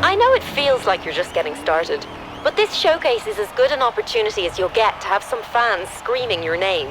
I know it feels like you're just getting started, but this showcase is as good an opportunity as you'll get to have some fans screaming your name.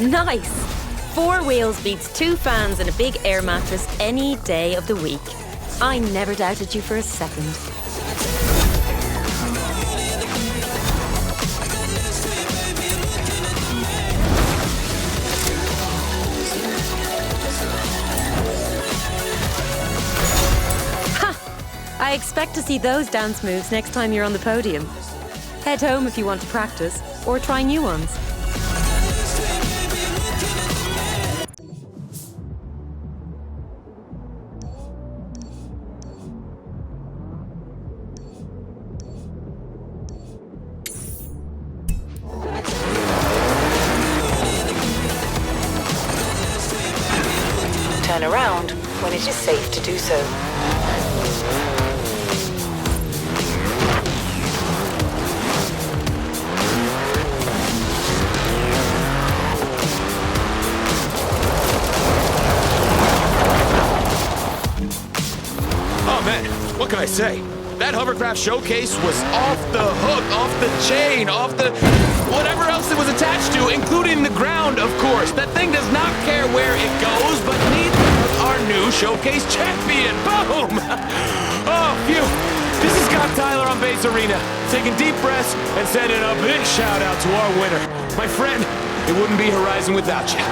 Nice! 4 wheels beats 2 fans and a big air mattress any day of the week. I never doubted you for a second. Ha! I expect to see those dance moves next time you're on the podium. Head home if you want to practice, or try new ones. Turn around when it is safe to do so. Oh man, what can I say? That hovercraft showcase was off the hook, off the chain, off the... whatever else it was attached to, including the ground, of course. That thing does not care where it goes, but neither does our new showcase champion. Boom! Oh, phew. This is Scott Tyler on Base Arena, taking deep breaths and sending a big shout out to our winner. My friend, it wouldn't be Horizon without you.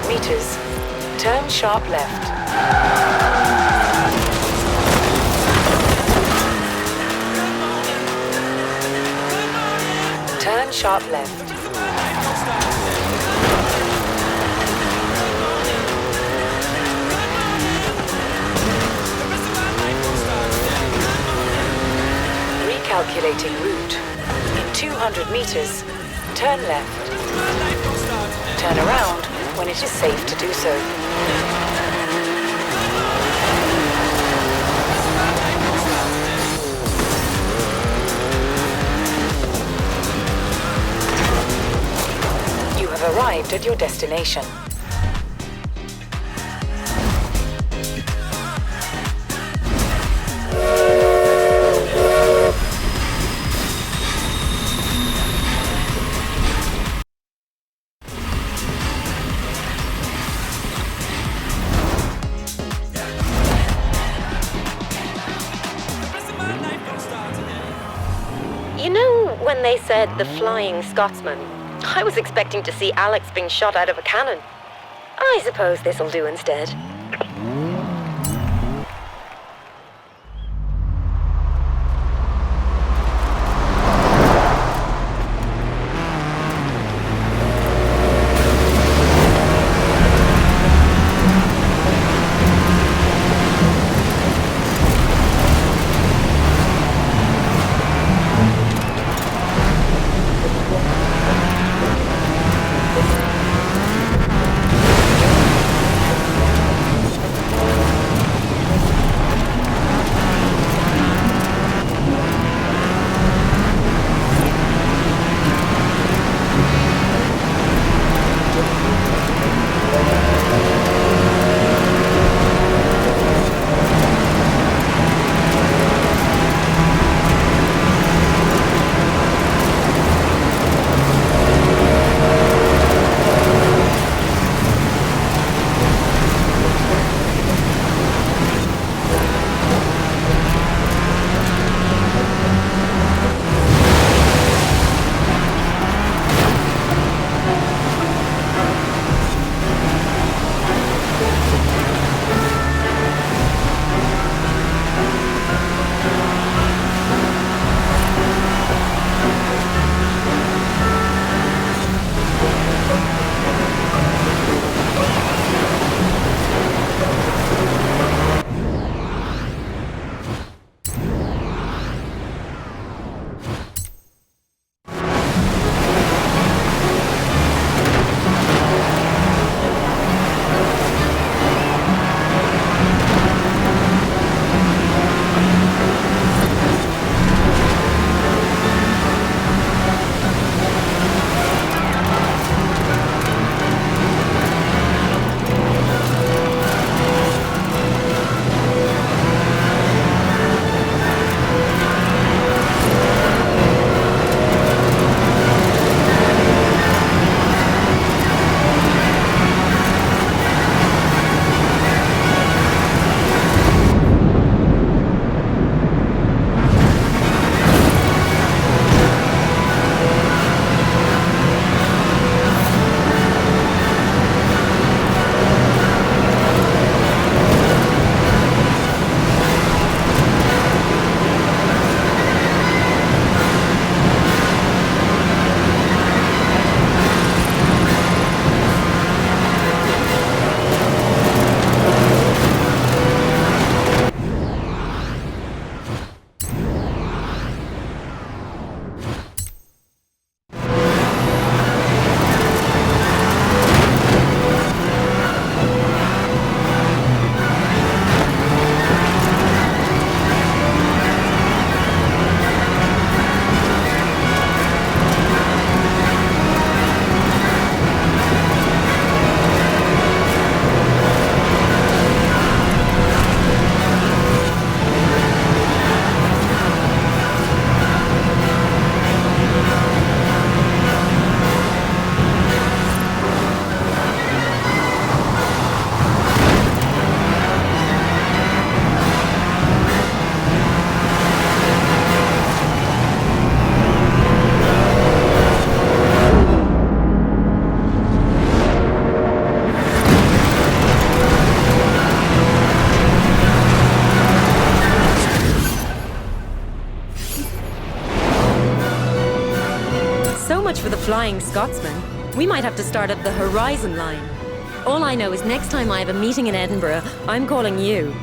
meters. Turn sharp left. Turn sharp left. Recalculating route. In 200 meters, turn left. Turn around when it is safe to do so. You have arrived at your destination. You know when they said the Flying Scotsman? I was expecting to see Alex being shot out of a cannon. I suppose this'll do instead. for the Flying Scotsman. We might have to start up the Horizon line. All I know is next time I have a meeting in Edinburgh, I'm calling you.